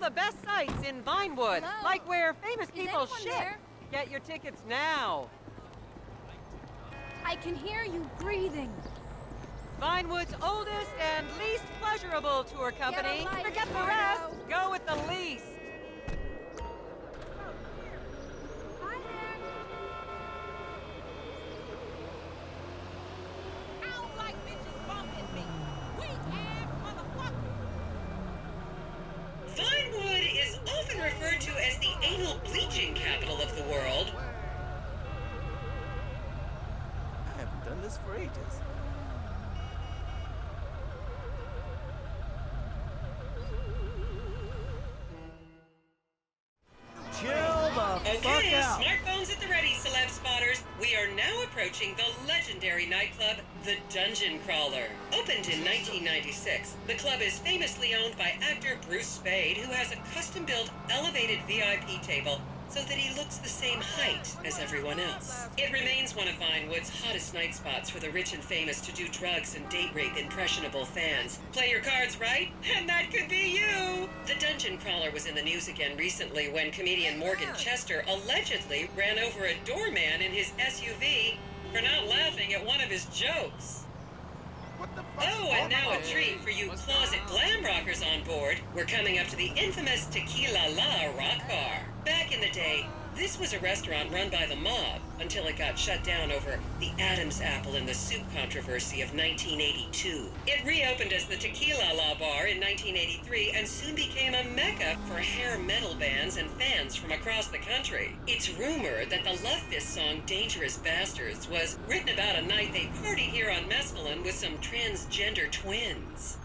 the best sights in Vinewood, Hello? like where famous people anyone ship. there? Get your tickets now. I can hear you breathing. Vinewood's oldest and least pleasurable tour company. life, Forget the Margo. rest. Go with the least. Hi there. I don't like bitches bumping me. Weak ass motherfucker. Vinewood is often referred to as the anal bleaching capital of the world. I haven't done this for ages. Chill the fuck Okay, out. smartphones at the ready, celeb spotters. We are now approaching the legendary nightclub, the Dungeon Crawler. Opened in 1996, the club is famously owned by actor Bruce Spade, who has a custom-built elevated VIP table so that he looks the same height as everyone else. It remains one of Vinewood's hottest night spots for the rich and famous to do drugs and date rape impressionable fans. Play your cards right, and that could be you! The Dungeon Crawler was in the news again recently when comedian Morgan Chester allegedly ran over a doorman in his SUV for not laughing at one of his jokes. Oh, and now a treat for you closet glam rockers on board. We're coming up to the infamous Tequila La Rock Bar. Back in the day, this was a restaurant run by the mob until it got shut down over the Adam's apple in the soup controversy of 1982. It reopened as the Tequila La Bar in 1983 and soon became a mecca for hair metal bands and fans from across the country. It's rumored that the Love Fist song Dangerous Bastards was written about a night they partied here on Mescaline with some transgender twins.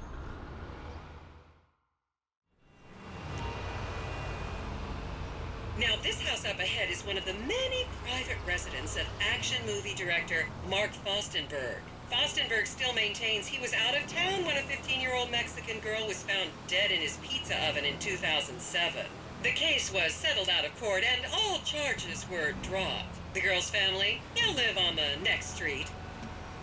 Now, this house up ahead is one of the many private residence of action movie director Mark Fostenberg. Fostenberg still maintains he was out of town when a 15-year-old Mexican girl was found dead in his pizza oven in 2007. The case was settled out of court and all charges were dropped. The girl's family now live on the next street.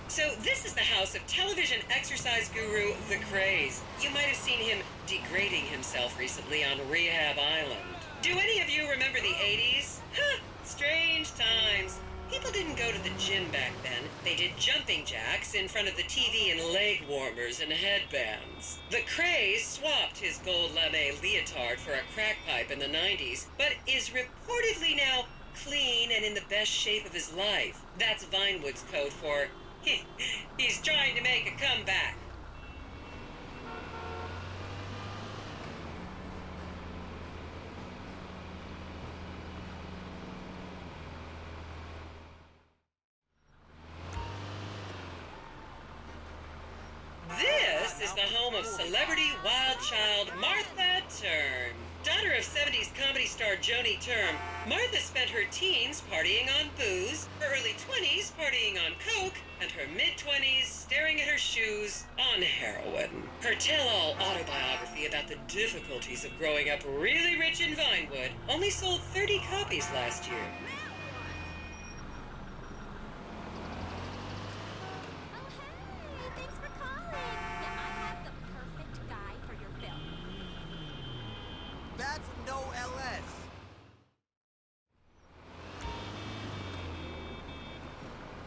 So this is the house of television exercise guru The Craze. You might have seen him degrading himself recently on Rehab Island. Do any of you remember the 80s? Huh, strange times. People didn't go to the gym back then. They did jumping jacks in front of the TV and leg warmers and headbands. The Craze swapped his gold lame leotard for a crack pipe in the 90s, but is reportedly now clean and in the best shape of his life. That's Vinewood's code for, he's trying to make a comeback. This is the home of celebrity wild child Martha Term. Daughter of 70s comedy star Joni Term, Martha spent her teens partying on booze, her early 20s partying on coke, and her mid-20s staring at her shoes on heroin. Her tell-all autobiography about the difficulties of growing up really rich in Vinewood only sold 30 copies last year. Thanks for calling. Yeah, I have the perfect guy for your film. That's no LS.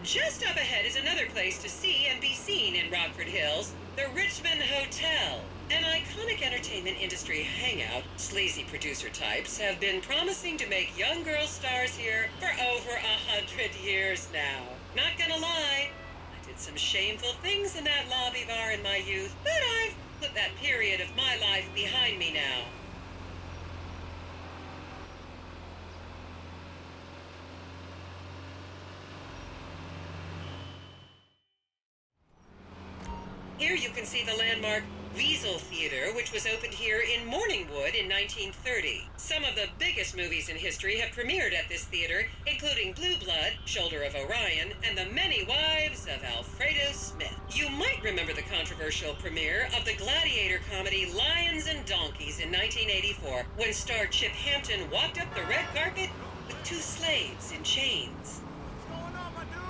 Just up ahead is another place to see and be seen in Rockford Hills, the Richmond Hotel. An iconic entertainment industry hangout, sleazy producer types have been promising to make young girl stars here for over 100 years now. Not gonna lie, I did some shameful things in that lobby bar in my youth, but I've put that period of my life behind me now. Here you can see the landmark Weasel Theater, which was opened here in Morningwood in 1930. Some of the biggest movies in history have premiered at this theater, including Blue Blood, Shoulder of Orion, and The Many Wives of Alfredo Smith. You might remember the controversial premiere of the gladiator comedy Lions and Donkeys in 1984, when star Chip Hampton walked up the red carpet with two slaves in chains. What's going on, my dude?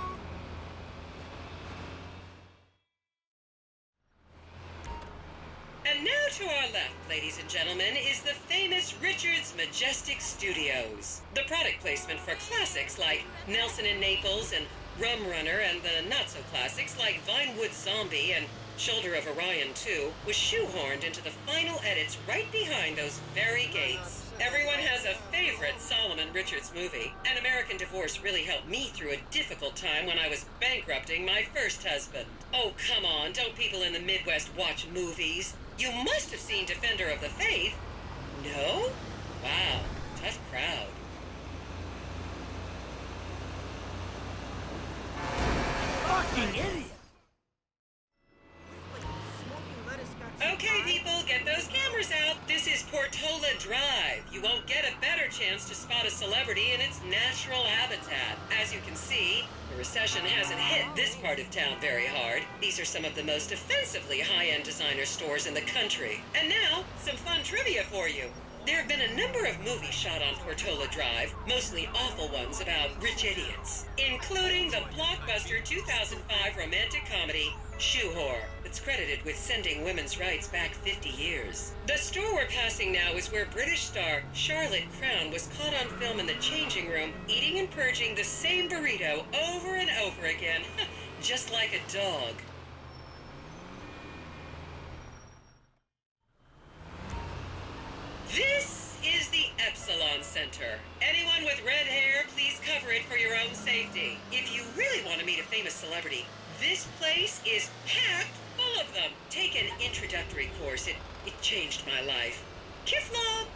And now to our left, ladies and gentlemen, is the famous Richards Majestic Studios. The product placement for classics like Nelson and Naples and Rum Runner, and the not-so-classics like Vinewood Zombie and Shoulder of Orion 2 was shoehorned into the final edits right behind those very gates. Everyone has a favorite Solomon Richards movie. An American Divorce really helped me through a difficult time when I was bankrupting my first husband. Oh, come on, don't people in the Midwest watch movies? You must have seen Defender of the Faith. No? Wow, tough crowd. Fucking idiot! Okay, people, get those cameras out. This is Portola Drive. You won't get a better chance to spot a celebrity in its natural habitat. As you can see, the recession hasn't hit this part of town very hard. These are some of the most offensively high-end designer stores in the country. And now, some fun trivia for you. There have been a number of movies shot on Portola Drive, mostly awful ones about rich idiots, including the blockbuster 2005 romantic comedy Shoe Whore, that's credited with sending women's rights back 50 years. The store we're passing now is where British star Charlotte Crown was caught on film in the changing room, eating and purging the same burrito over and over again, just like a dog. This is the Epsilon Center. Anyone with red hair, please cover it for your own safety. If you really want to meet a famous celebrity, this place is packed full of them. Take an introductory course. It changed my life. Kifla!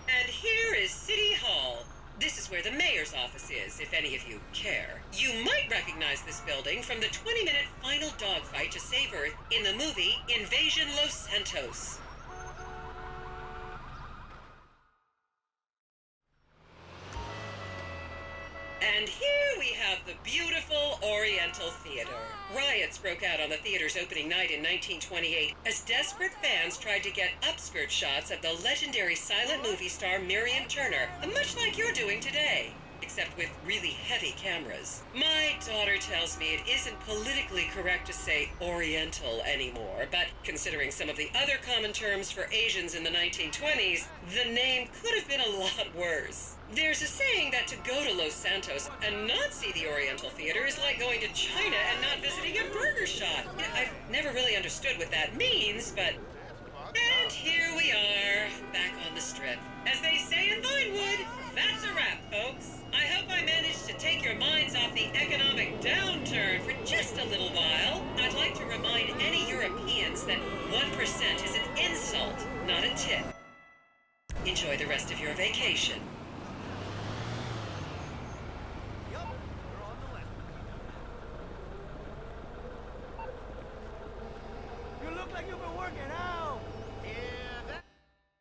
And here is City Hall. This is where the mayor's office is, if any of you care. You might recognize this building from the 20-minute final dogfight to save Earth in the movie Invasion Los Santos. And here we have the beautiful Oriental Theater. Riots broke out on the theater's opening night in 1928 as desperate fans tried to get upskirt shots of the legendary silent movie star Miriam Turner, much like you're doing today, except with really heavy cameras. My daughter tells me it isn't politically correct to say Oriental anymore, but considering some of the other common terms for Asians in the 1920s, the name could have been a lot worse. There's a saying that to go to Los Santos and not see the Oriental Theater is like going to China and not visiting a burger shop. I've never really understood what that means, but... And here we are, back on the strip. As they say in Vinewood, that's a wrap, folks. I hope I managed to take your minds off the economic downturn for just a little while. I'd like to remind any Europeans that 1% is an insult, not a tip. Enjoy the rest of your vacation.